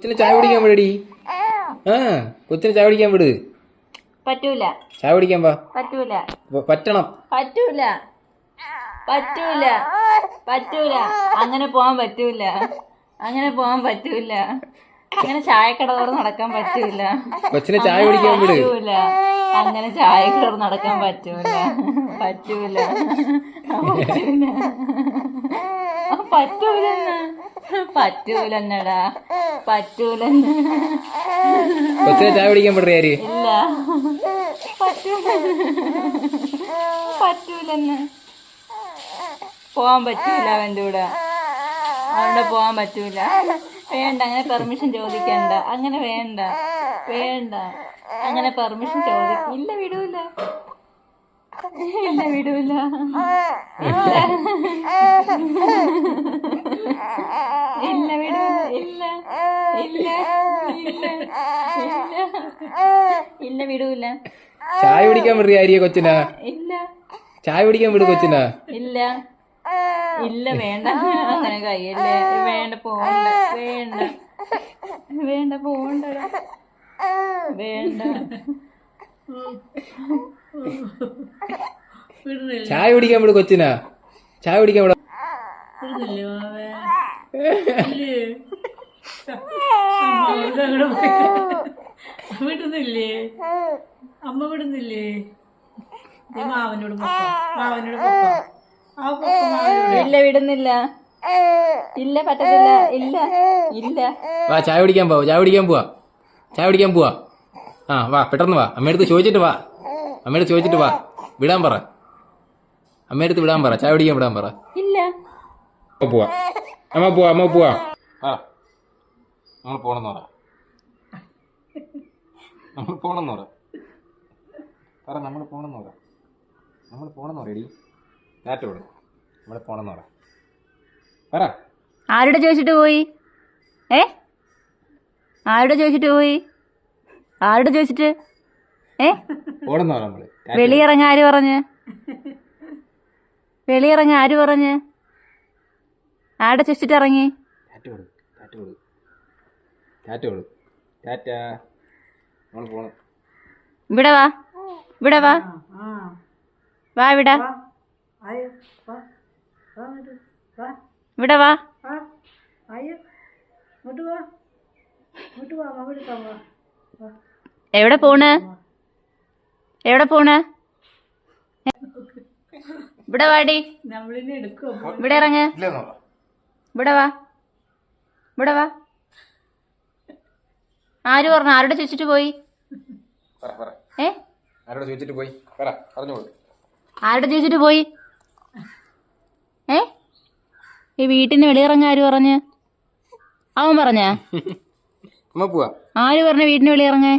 കൊച്ചിനെ ചായ കുടിക്കാൻ വിടടി. ആ കൊച്ചിനെ ചായ കുടിക്കാൻ വിട്. പറ്റൂല. ചായ കുടിക്കാൻ വാ. പറ്റൂല. പറ്റണം. പറ്റൂല. പറ്റൂല. പറ്റൂല. അങ്ങനെ പോവാൻ പറ്റൂല. അങ്ങനെ പോവാൻ പറ്റൂല. അങ്ങനെ ചായക്കട തുറന്ന് നടക്കാൻ പറ്റൂല. കൊച്ചിനെ ചായ കുടിക്കാൻ വിട്. പറ്റൂല. അങ്ങനെ ചായക്കട തുറന്ന് നടക്കാൻ പറ്റൂല. പറ്റൂല. പറ്റൂലെന്ന്. പറ്റൂലെന്നടാ. പറ്റൂലെന്ന്. കൊച്ചിനെ ചായ കുടിക്കാൻ വിടറി ആര്? ഇല്ല. പറ്റൂലെന്ന്. പോവാൻ പറ്റൂല അവൻ്റെ കൂടെ. അവരുടെ പോവാൻ പറ്റൂല. വേണ്ട, അങ്ങനെ പെർമിഷൻ ചോദിക്കണ്ട. അങ്ങനെ വേണ്ട. വേണ്ട, അങ്ങനെ പെർമിഷൻ ഇല്ല, വിടൂല. ഇല്ല, വിടൂല. ഇല്ല, വിടൂല. ഇല്ല, ഇല്ല, ഇല്ല, ഇല്ല, വിടൂല. ചായ കുടിക്കാൻ വിടറി ആര്യ കൊച്ചിനാ? ഇല്ല. ചായ കുടിക്കാൻ വിട് കൊച്ചിനാ. ഇല്ല, ഇല്ല, വേണ്ട. അങ്ങനെ കയ്യല്ലേ. വേണ്ട, പോണ്ട. വേണ്ട, വേണ്ട, പോണ്ട. വേണ്ട. ചായ കുടിക്കാൻ വിട് കൊച്ചിനാ. ചായ കുടിക്കാൻ വിട. വിടുന്നില്ലേ? അമ്മ വിടുന്നില്ലേ? മാവനോട് ഇല്ല, വിടുന്നില്ല. ഇല്ല, പറ്റത്തില്ല. ഇല്ല, ഇല്ല. വാ, ചായ കുടിക്കാൻ പോവാ. ചായ കുടിക്കാൻ പോവാ. ചായ കുടിക്കാൻ പോവാ. ആ വാ, പെട്ടെന്ന് വാ. അമ്മയടുത്ത് ചോദിച്ചിട്ട് വാ. അമ്മയടുത്ത് ചോദിച്ചിട്ട് വാ. വിടാൻ പറ. അമ്മയടുത്ത് വിടാൻ പറ. ചായ കുടിക്കാൻ വിടാൻ പറ. ഇല്ല. പോവാ. അമ്മ പോവാ. അമ്മ പോവാ. ആ നമ്മൾ പോണെന്ന് പറ. നമ്മൾ പോണെന്ന് പറ. പറ, നമ്മൾ പോണെന്ന് പറ. നമ്മൾ പോണെന്ന് പറയടി. നാറ്റോട് നമ്മൾ പോണെന്ന് പറ. പറ. ആരുടെ ചോദിച്ചിട്ട് പോയി? ആരുടെ ചോദിച്ചിട്ട് പോയി? ആരുടെ ചോദിച്ചിട്ട്? പോണെന്ന് പറ. നമ്മള് വെളിയിറങ്ങ ആര് പറഞ്ഞ്? വെളിയിറങ്ങ ആര് പറഞ്ഞ്? ആരുടെ ചോദിച്ചിട്ട് ഇറങ്ങി? ടാറ്റോട് ടാറ്റോട് ടാറ്റോട് ടാറ്റാ. നമ്മൾ പോണം. ഇവിടെ വാ. ഇവിടെ വാ. വാ, ഇവിടെ. ഇവിടെ വാ. എവിടെ പോണ്? എവിടെ പോണ്? ഇവിടെ വാടി. ഇവിടെ ഇറങ്ങ്. ഇവിടെ വാ. ഇവിടെ വാ. ആര് പറഞ്ഞു? ആരുടെ ചോദിച്ചിട്ട് പോയി? ആരോട് ചോദിച്ചിട്ട് പോയി? പറ, പറഞ്ഞോളൂ. ആരുടെ ചോദിച്ചിട്ട് പോയി? ഈ വീട്ടിന് വെളിയിറങ്ങ ആര് പറഞ്ഞ്? അവൻ പറഞ്ഞ? അമ്മ പോവാ. ആര് പറഞ്ഞ വീട്ടിന് വെളിയിറങ്ങേ?